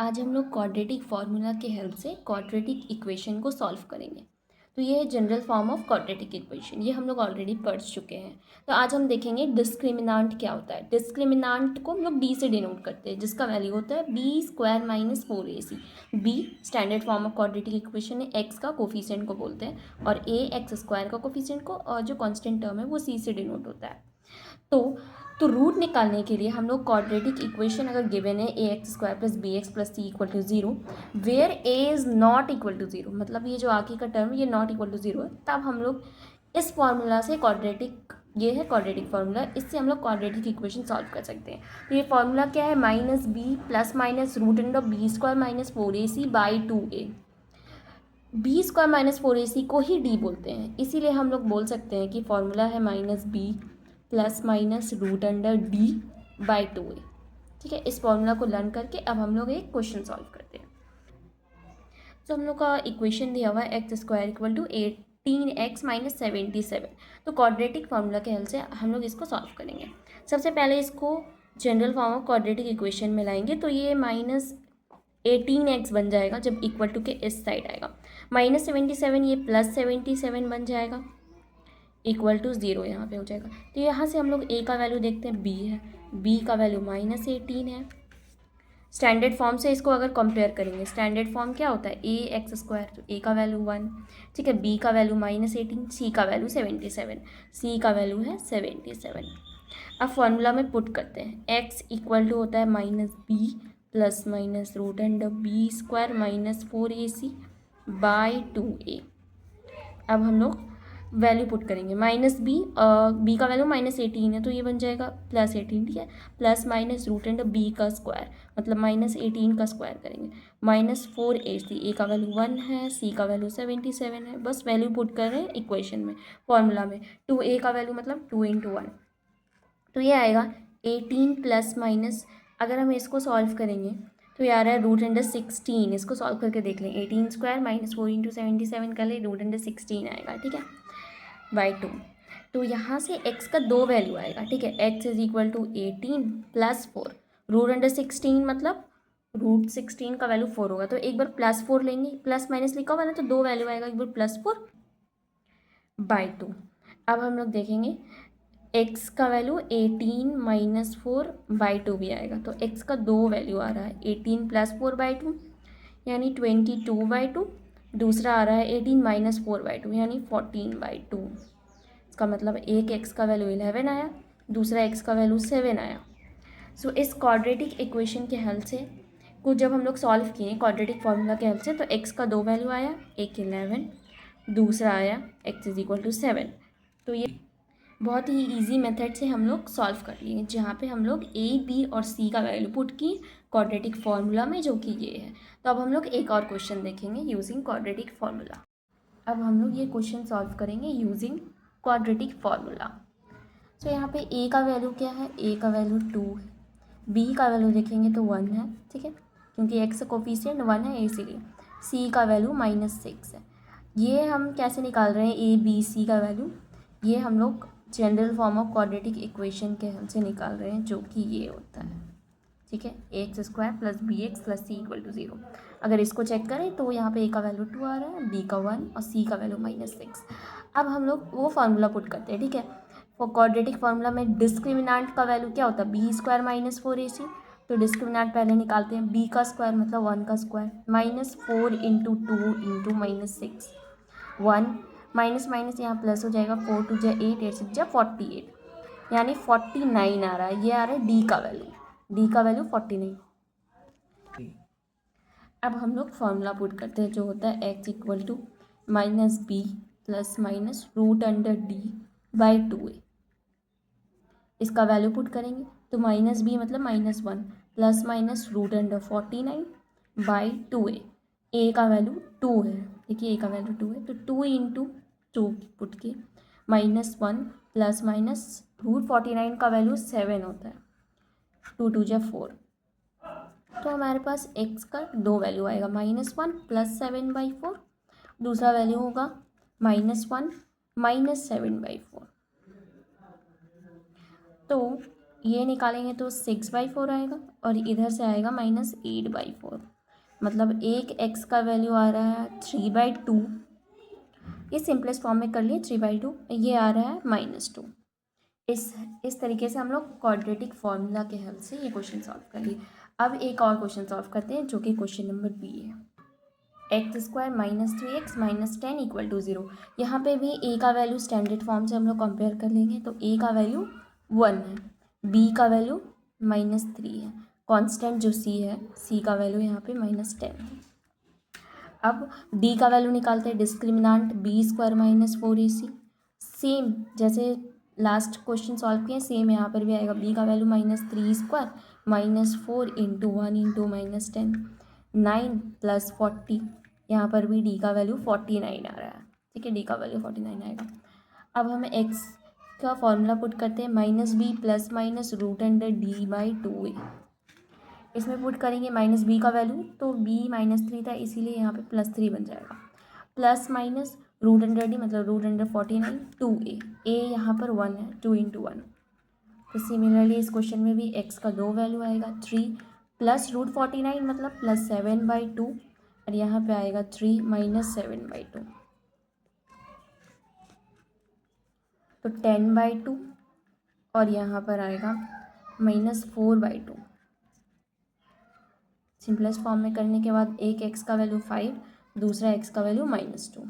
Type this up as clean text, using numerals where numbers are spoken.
आज हम लोग क्वाड्रेटिक फार्मूला के हेल्प से क्वाड्रेटिक इक्वेशन को सॉल्व करेंगे। तो ये है general form of quadratic equation, ये हम लोग ऑलरेडी पढ़ चुके हैं। तो आज हम देखेंगे डिस्क्रिमिनांट क्या होता है। डिस्क्रिमिनांट को हम लोग डी से डिनोट करते हैं, जिसका वैल्यू होता है B square minus 4ac। B standard form of quadratic equation है, एक्स का कोफिशिएंट को बोलते हैं, और ए एक्स स्क्वायर का कोफिशिएंट को, और जो कॉन्स्टेंट टर्म है वो सी से डिनोट होता है। तो रूट निकालने के लिए हम लोग क्वाड्रेटिक इक्वेशन अगर गिवन है A X square plus B X plus C equal to zero, where A is not equal to zero, मतलब ये जो आगे का टर्म ये नॉट इक्वल टू जीरो है, तब हम लोग इस फॉर्मूला से क्वाड्रेटिक, ये है क्वाड्रेटिक फार्मूला, इससे हम लोग क्वाड्रेटिक इक्वेशन सॉल्व कर सकते हैं। तो ये फार्मूला क्या है, minus B plus minus root under B square minus 4ac by 2a। B square minus 4ac को ही डी बोलते हैं, इसीलिए हम लोग बोल सकते हैं कि फॉर्मूला है minus B plus minus root under D by 2a। ठीक है, इस फॉर्मूला को लर्न करके अब हम लोग एक क्वेश्चन सॉल्व करते हैं। तो हम लोग का इक्वेशन दिया हुआ है X square equal to 18x minus 77। तो क्वाड्रेटिक फार्मूला के हेल्प से हम लोग इसको सॉल्व करेंगे। सबसे पहले इसको general form of quadratic equation में लाएंगे, तो ये माइनस 18x बन जाएगा जब इक्वल टू के इस साइड आएगा, माइनस 77 ये प्लस 77 बन जाएगा, इक्वल टू ज़ीरो यहाँ पे हो जाएगा। तो यहाँ से हम लोग ए का वैल्यू देखते हैं, बी है, बी का वैल्यू माइनस 18 है। स्टैंडर्ड फॉर्म से इसको अगर कंपेयर करेंगे, स्टैंडर्ड फॉर्म क्या होता है, ए एक्स स्क्वायर, तो ए का वैल्यू 1, ठीक है, बी का वैल्यू माइनस 18, सी का वैल्यू 77, सी का वैल्यू है 77। अब फॉर्मूला में पुट करते हैं, एक्स इक्वल टू होता है minus B plus minus root under B square minus 4ac by 2a। अब हम लोग वैल्यू पुट करेंगे, माइनस बी, बी का वैल्यू माइनस 18 है तो ये बन जाएगा प्लस 18, ठीक है, plus minus root under B का स्क्वायर, मतलब माइनस 18 का स्क्वायर करेंगे, माइनस 4ac, ए का वैल्यू 1 है, सी का वैल्यू 77 है, बस वैल्यू पुट कर रहे हैं इक्वेशन में, फॉर्मूला में। 2a का वैल्यू मतलब 2 × 1, तो ये आएगा 18 प्लस माइनस, अगर हम इसको सॉल्व करेंगे तो ये आ रहा है रूट अंडर 16। इसको सॉल्व करके देख लें, 18 स्क्वायर माइनस 4 × 77 कर ले, रूट अंडर 16 आएगा, ठीक है, बाई 2। तो यहाँ से x का दो वैल्यू आएगा, ठीक है, x is equal to 18 plus 4, root under 16 मतलब रूट 16 का वैल्यू 4 होगा, तो एक बार प्लस 4 लेंगे, प्लस माइनस लिखा हुआ ना तो दो वैल्यू आएगा, एक बार प्लस 4 बाई 2। अब हम लोग देखेंगे x का वैल्यू 18 माइनस 4 बाई 2 भी आएगा, तो x का दो वैल्यू आ रहा है, 18 प्लस 4 बाई 2 यानी 22 बाई 2, दूसरा आ रहा है 18 माइनस 4 बाई 2 यानी 14 बाई 2। इसका मतलब एक x का वैल्यू 11 आया, दूसरा x का वैल्यू 7 आया। सो इस क्वाड्रेटिक इक्वेशन के हेल्प से को जब हम लोग सॉल्व किए क्वाड्रेटिक फार्मूला के हेल्प से, तो x का दो वैल्यू आया, एक 11, दूसरा आया x इज इक्वल टू 7। तो ये बहुत ही इजी मेथड से हम लोग सॉल्व कर लिए, जहाँ पे हम लोग a b और c का वैल्यू पुट की क्वाड्रेटिक फार्मूला में, जो कि ये है। तो अब हम लोग एक और क्वेश्चन देखेंगे यूजिंग क्वाड्रेटिक फार्मूला। अब हम लोग ये क्वेश्चन सॉल्व करेंगे यूजिंग क्वाड्रेटिक फार्मूला। तो यहाँ पे a का वैल्यू क्या है, a का वैल्यू 2 है, b का वैल्यू देखेंगे तो 1 है, ठीक है, क्योंकि x का कोफिशिएंट 1 है इसीलिए, c का वैल्यू -6 है। ये हम कैसे निकाल रहे हैं a b c का वैल्यू, ये हम लोग general form of quadratic equation के हेल्प से निकाल रहे हैं, जो कि ये होता है, ठीक है, A X square plus B X plus C equal to 0। अगर इसको चेक करें तो यहाँ पे ए का वैल्यू 2 आ रहा है, बी का 1 और सी का वैल्यू -6। अब हम लोग वो फार्मूला पुट करते हैं, ठीक है, फॉर क्वाड्रेटिक फार्मूला में डिस्क्रिमिनांट का वैल्यू क्या होता है, बी स्क्वायर माइनस 4ac। तो डिस्क्रिमिनांट पहले निकालते हैं, बी का स्क्वायर मतलब 1 का स्क्वायर, -4 × 2 × -6, 1 माइनस माइनस यहाँ प्लस हो जाएगा, 4 2 × 8, 8 6 48, यानी 49 आ रहा है, ये आ रहा है डी का वैल्यू, डी का वैल्यू 49। अब हम लोग फार्मूला पुट करते हैं, जो होता है X equal to minus B plus minus root under D by 2a। इसका वैल्यू पुट करेंगे तो माइनस बी मतलब -1 plus minus root under 49 by 2a। A का वैल्यू 2 है, देखिए ए का वैल्यू 2 है, तो 2 × 2 पुट के -1 प्लस माइनस रूट 49 का वैल्यू 7 होता है, 2 2 × 4, तो हमारे पास x का दो वैल्यू आएगा, -1 प्लस 7 बाई 4, दूसरा वैल्यू होगा -1 माइनस 7 बाई 4। तो ये निकालेंगे तो 6 बाई 4 आएगा, और इधर से आएगा -8 बाई 4। मतलब एक एक्स का वैल्यू आ रहा है 3/2, ये सिंपलेस्ट फॉर्म में कर लिए 3/2, ये आ रहा है -2। इस तरीके से हम लोग क्वाड्रेटिक फॉर्मूला के हेल्प से ये क्वेश्चन सॉल्व कर लिए। अब एक और क्वेश्चन सॉल्व करते हैं जो कि क्वेश्चन नंबर बी है। x² - 3x - 10 = 0। यहाँ पे भी a का वैल्यू स्टैंडर्ड फॉर्म से हम लोग कंपेयर कर लेंगे। तो a का वैल्यू 1 है, b का वैल्यू -3 है, कांस्टेंट जो c है, c का वैल्यू यहाँ पे -10 है। अब d का वैल्यू निकालते हैं, डिस्क्रिमिनांट b² - 4ac। सेम जैसे लास्ट क्वेश्चन सॉल्व किए सेम यहाँ पर भी आएगा। b का वैल्यू -3² -4 × 1 × -10, 9 + 40। यहाँ पर भी d का वैल्यू 49 आ रहा है, ठीक है, d का वैल्यू 49 आएगा। अब हम x का फॉर्मूला पुट करते हैं, -b ± √d/2a। इसमें पुट करेंगे -b का वैल्यू, तो b -3 था इसीलिए यहाँ पे +3 बन जाएगा, प्लस माइनस √d मतलब √49 2a, a यहाँ पर 1 है, 2 × 1। तो सिमिलरली इस क्वेश्चन में भी x का 2 वैल्यू आएगा, 3 प्लस √49 मतलब +7/2, और यहाँ पे आएगा 3 -7/2, तो 10/2, और यहाँ पर आएगा -4/2। सिंपलेस्ट फॉर्म में करने के बाद एक x का वैल्यू 5, दूसरा x का वैल्यू -2।